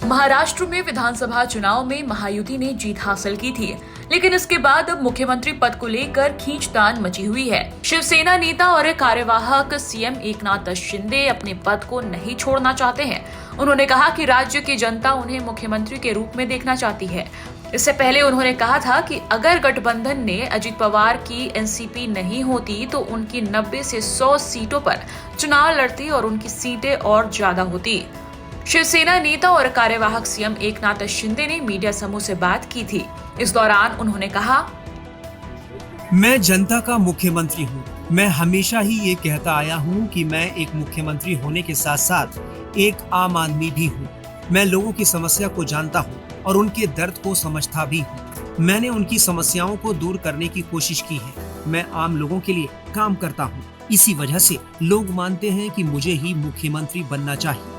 महाराष्ट्र में विधानसभा चुनाव में महायुति ने जीत हासिल की थी, लेकिन इसके बाद अब मुख्यमंत्री पद को लेकर खींचतान मची हुई है। शिवसेना नेता और कार्यवाहक सीएम एकनाथ शिंदे अपने पद को नहीं छोड़ना चाहते हैं। उन्होंने कहा कि राज्य की जनता उन्हें मुख्यमंत्री के रूप में देखना चाहती है। इससे पहले उन्होंने कहा था कि अगर गठबंधन ने अजित पवार की एनसीपी नहीं होती तो उनकी 90 से 100 सीटों पर चुनाव लड़ती और उनकी सीटें और ज्यादा होती। शिवसेना नेता और कार्यवाहक सीएम एकनाथ शिंदे ने मीडिया समूह से बात की थी। इस दौरान उन्होंने कहा, मैं जनता का मुख्यमंत्री हूँ। मैं हमेशा ही ये कहता आया हूँ कि मैं एक मुख्यमंत्री होने के साथ साथ एक आम आदमी भी हूँ। मैं लोगों की समस्या को जानता हूँ और उनके दर्द को समझता भी हूँ। मैंने उनकी समस्याओं को दूर करने की कोशिश की है। मैं आम लोगों के लिए काम करता हूँ। इसी वजह से लोग मानते हैं कि मुझे ही मुख्यमंत्री बनना चाहिए।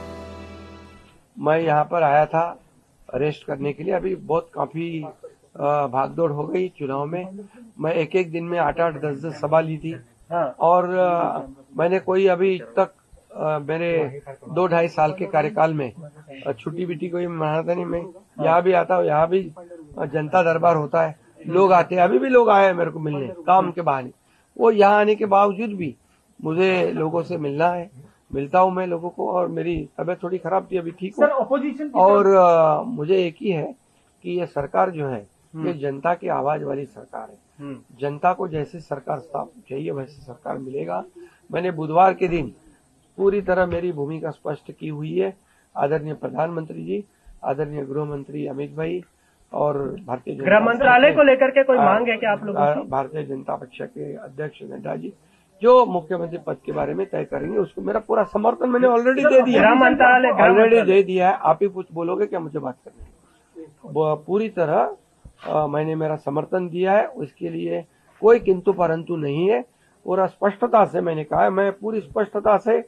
मैं यहाँ पर आया था अरेस्ट करने के लिए। अभी बहुत काफी भागदौड़ हो गई चुनाव में। मैं एक दिन में 8-8, 10-10 सभा ली थी और मैंने कोई अभी तक मेरे 2-2.5 साल के कार्यकाल में छुट्टी बिट्टी कोई मनाता नहीं। मैं यहाँ भी आता हूँ, यहाँ भी जनता दरबार होता है, लोग आते हैं। अभी भी लोग आए हैं मेरे को मिलने काम के बहाने। वो यहाँ आने के बावजूद भी मुझे लोगों से मिलना है। मिलता हूँ मैं लोगों को और मेरी तबीयत थोड़ी खराब थी, अभी ठीक हूँ। और मुझे एक ही है कि ये सरकार जो है ये जनता की आवाज वाली सरकार है। जनता को जैसे सरकार चाहिए वैसे सरकार मिलेगा। मैंने बुधवार के दिन पूरी तरह मेरी भूमिका स्पष्ट की हुई है। आदरणीय प्रधानमंत्री जी, आदरणीय गृह मंत्री अमित भाई और भारतीय गृह मंत्रालय को लेकर के कोई मांग है क्या आप लोगों की? भारतीय जनता पक्ष के अध्यक्ष नड्डा जी जो मुख्यमंत्री पद के बारे में तय करेंगे उसको मेरा पूरा समर्थन मैंने ऑलरेडी दे दिया। गृह मंत्रालय ऑलरेडी दे दिया है। आप ही कुछ बोलोगे क्या मुझे बात करने? पूरी तरह मैंने मेरा समर्थन दिया है। उसके लिए कोई किंतु परंतु नहीं है। पूरा स्पष्टता से मैंने कहा है। मैं पूरी स्पष्टता से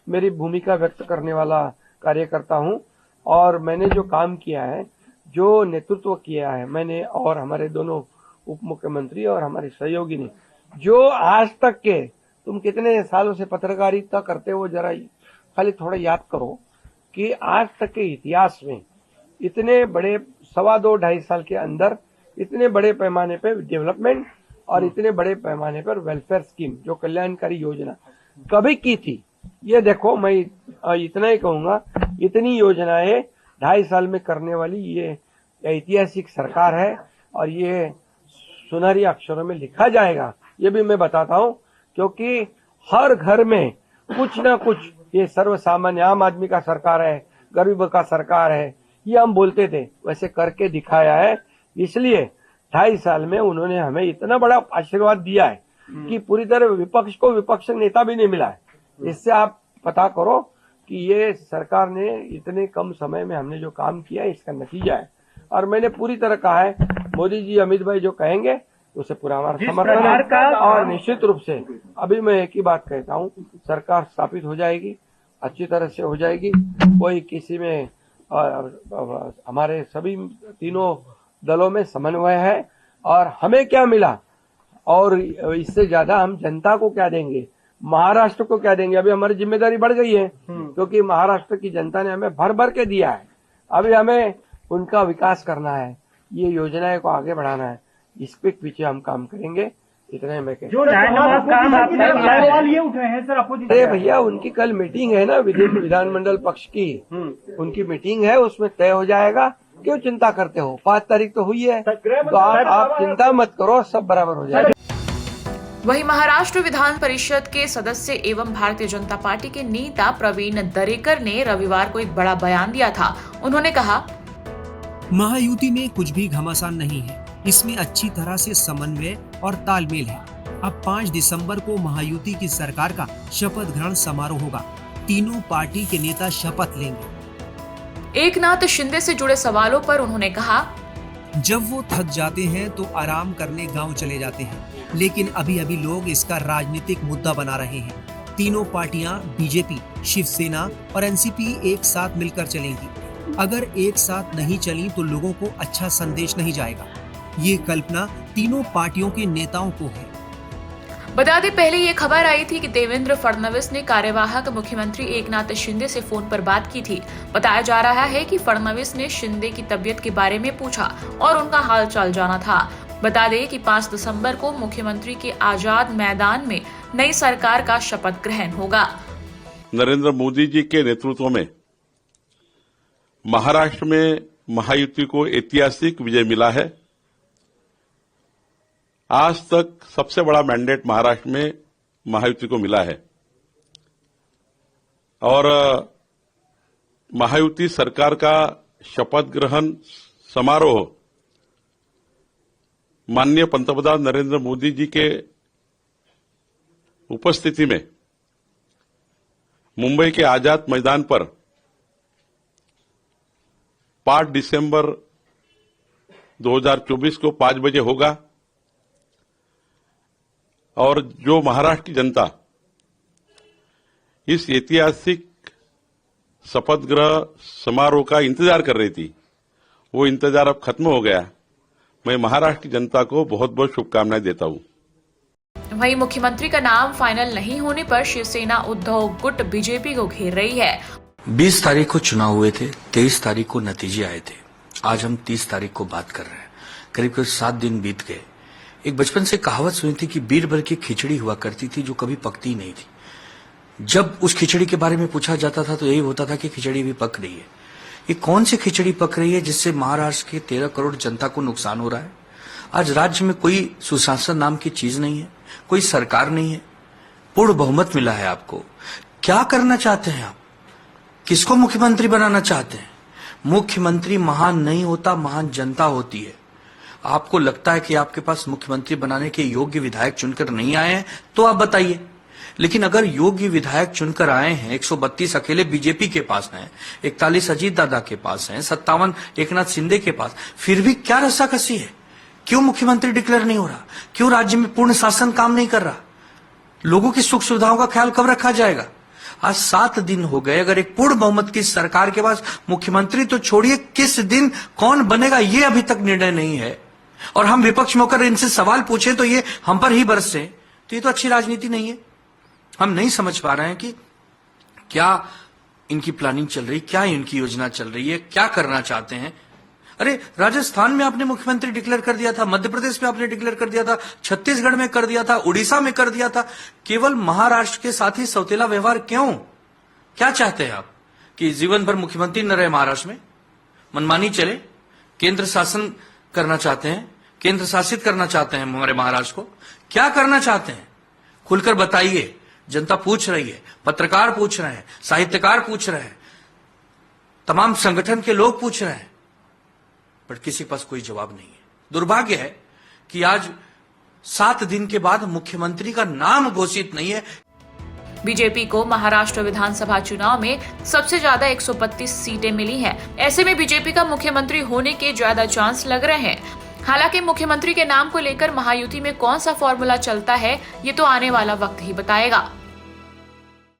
मेरी भूमिका व्यक्त करने वाला कार्यकर्ता हूं और मैंने जो काम किया है, जो नेतृत्व किया है मैंने और हमारे दोनों उप मुख्यमंत्री और हमारे सहयोगी ने, जो आज तक के तुम कितने सालों से पत्रकारिता करते हो, जरा खाली थोड़ा याद करो कि आज तक के इतिहास में इतने बड़े 2.25 साल के अंदर इतने बड़े पैमाने पर डेवलपमेंट और इतने बड़े पैमाने पर वेलफेयर स्कीम जो कल्याणकारी योजना कभी की थी। ये देखो, मैं इतना ही कहूंगा, इतनी योजनाएं 2.5 साल में करने वाली ये ऐतिहासिक सरकार है और ये सुनहरी अक्षरों में लिखा जाएगा। ये भी मैं बताता हूं क्योंकि हर घर में कुछ ना कुछ ये सर्वसामान्य आम आदमी का सरकार है, गरीब का सरकार है, ये हम बोलते थे, वैसे करके दिखाया है। इसलिए 2.5 साल में उन्होंने हमें इतना बड़ा आशीर्वाद दिया है कि पूरी तरह विपक्ष को विपक्ष नेता भी नहीं मिला है। इससे आप पता करो कि ये सरकार ने इतने कम समय में हमने जो काम किया है इसका नतीजा है। और मैंने पूरी तरह कहा है, मोदी जी अमित भाई जो कहेंगे उसे पूरा हमारा समर्थन है। और निश्चित रूप से अभी मैं एक ही बात कहता हूँ, सरकार स्थापित हो जाएगी, अच्छी तरह से हो जाएगी। कोई किसी में हमारे सभी तीनों दलों में समन्वय है और हमें क्या मिला और इससे ज्यादा हम जनता को क्या देंगे, महाराष्ट्र को क्या देंगे। अभी हमारी जिम्मेदारी बढ़ गई है क्योंकि महाराष्ट्र की जनता ने हमें भर भर के दिया है। अभी हमें उनका विकास करना है, ये योजनाएं को आगे बढ़ाना है, इस पे पीछे हम काम करेंगे। इतना ही मैं कहता हूँ। अरे भैया, उनकी कल मीटिंग है ना विधानमंडल पक्ष की, उनकी मीटिंग है, उसमें तय हो जाएगा। क्यों चिंता करते हो? 5 तारीख तो हुई है, तो आप चिंता मत करो, सब बराबर हो जाएगा। वहीं महाराष्ट्र विधान परिषद के सदस्य एवं भारतीय जनता पार्टी के नेता प्रवीण दरेकर ने रविवार को एक बड़ा बयान दिया था। उन्होंने कहा, महायुति में कुछ भी घमासान नहीं है। इसमें अच्छी तरह से समन्वय और तालमेल है। अब 5 दिसंबर को महायुति की सरकार का शपथ ग्रहण समारोह होगा। तीनों पार्टी के नेता शपथ लेंगे। एकनाथ शिंदे से जुड़े सवालों पर उन्होंने कहा, जब वो थक जाते हैं तो आराम करने गांव चले जाते हैं, लेकिन अभी अभी लोग इसका राजनीतिक मुद्दा बना रहे हैं। तीनों पार्टियां बीजेपी, शिवसेना और एनसीपी एक साथ मिलकर चलेंगी। अगर एक साथ नहीं चली तो लोगों को अच्छा संदेश नहीं जाएगा। ये कल्पना तीनों पार्टियों के नेताओं को है। बता दें, पहले ये खबर आई थी कि देवेंद्र फडणवीस ने कार्यवाहक मुख्यमंत्री एकनाथ शिंदे से फोन पर बात की थी। बताया जा रहा है कि फडणवीस ने शिंदे की तबीयत के बारे में पूछा और उनका हालचाल जाना था। बता दें कि 5 दिसंबर को मुख्यमंत्री के आजाद मैदान में नई सरकार का शपथ ग्रहण होगा। नरेंद्र मोदी जी के नेतृत्व में महाराष्ट्र में महायुति को ऐतिहासिक विजय मिला है। आज तक सबसे बड़ा मैंडेट महाराष्ट्र में महायुति को मिला है और महायुति सरकार का शपथ ग्रहण समारोह माननीय पंतप्रधान नरेंद्र मोदी जी के उपस्थिति में मुंबई के आजाद मैदान पर 5 दिसंबर 2024 को 5 बजे होगा और जो महाराष्ट्र की जनता इस ऐतिहासिक शपथ ग्रहण समारोह का इंतजार कर रही थी, वो इंतजार अब खत्म हो गया। मैं महाराष्ट्र की जनता को बहुत बहुत शुभकामनाएं देता हूं। वहीं मुख्यमंत्री का नाम फाइनल नहीं होने पर शिवसेना उद्धव गुट बीजेपी को घेर रही है। 20 तारीख को चुनाव हुए थे, 23 तारीख को नतीजे आए थे। आज हम 30 तारीख को बात कर रहे हैं। करीब 7 दिन बीत गए। एक बचपन से कहावत सुनी थी कि बीरबल की खिचड़ी हुआ करती थी जो कभी पकती नहीं थी। जब उस खिचड़ी के बारे में पूछा जाता था तो यही होता था कि खिचड़ी भी पक रही है। ये कौन सी खिचड़ी पक रही है जिससे महाराष्ट्र के 13 करोड़ जनता को नुकसान हो रहा है? आज राज्य में कोई सुशासन नाम की चीज नहीं है, कोई सरकार नहीं है। पूर्ण बहुमत मिला है आपको। क्या करना चाहते हैं आप? किसको मुख्यमंत्री बनाना चाहते हैं? मुख्यमंत्री महान नहीं होता, महान जनता होती है। आपको लगता है कि आपके पास मुख्यमंत्री बनाने के योग्य विधायक चुनकर नहीं आए हैं तो आप बताइए। लेकिन अगर योग्य विधायक चुनकर आए हैं, 132 अकेले बीजेपी के पास हैं, 41 अजीत दादा के पास हैं, 57 एकनाथ शिंदे के पास, फिर भी क्या रस्साकसी है? क्यों मुख्यमंत्री डिक्लेयर नहीं हो रहा? क्यों राज्य में पूर्ण शासन काम नहीं कर रहा? लोगों की सुख सुविधाओं का ख्याल कब रखा जाएगा? आज 7 दिन हो गए। अगर एक पूर्ण बहुमत की सरकार के पास मुख्यमंत्री तो छोड़िए, किस दिन कौन बनेगा ये अभी तक निर्णय नहीं है। और हम विपक्ष में होकर इनसे सवाल पूछे तो ये हम पर ही बरसे, तो ये तो अच्छी राजनीति नहीं है। हम नहीं समझ पा रहे हैं कि क्या इनकी प्लानिंग चल रही, क्या इनकी योजना चल रही है, क्या करना चाहते हैं। अरे राजस्थान में आपने मुख्यमंत्री डिक्लेयर कर दिया था, मध्य प्रदेश में आपने डिक्लेयर कर दिया था, छत्तीसगढ़ में कर दिया था, उड़ीसा में कर दिया था। केवल महाराष्ट्र के साथ ही सौतेला व्यवहार क्यों? क्या चाहते हैं आप कि जीवन भर मुख्यमंत्री न रहे महाराष्ट्र में, मनमानी चले? केंद्र शासन करना चाहते हैं, केंद्र शासित करना चाहते हैं हमारे महाराष्ट्र को? क्या करना चाहते हैं? खुलकर बताइए। जनता पूछ रही है, पत्रकार पूछ रहे हैं, साहित्यकार पूछ रहे हैं, तमाम संगठन के लोग पूछ रहे हैं, पर किसी के पास कोई जवाब नहीं है। दुर्भाग्य है कि आज 7 दिन के बाद मुख्यमंत्री का नाम घोषित नहीं है। बीजेपी को महाराष्ट्र विधानसभा चुनाव में सबसे ज्यादा 132 सीटें मिली हैं। ऐसे में बीजेपी का मुख्यमंत्री होने के ज्यादा चांस लग रहे हैं। हालांकि मुख्यमंत्री के नाम को लेकर महायुति में कौन सा फॉर्मूला चलता है, ये तो आने वाला वक्त ही बताएगा।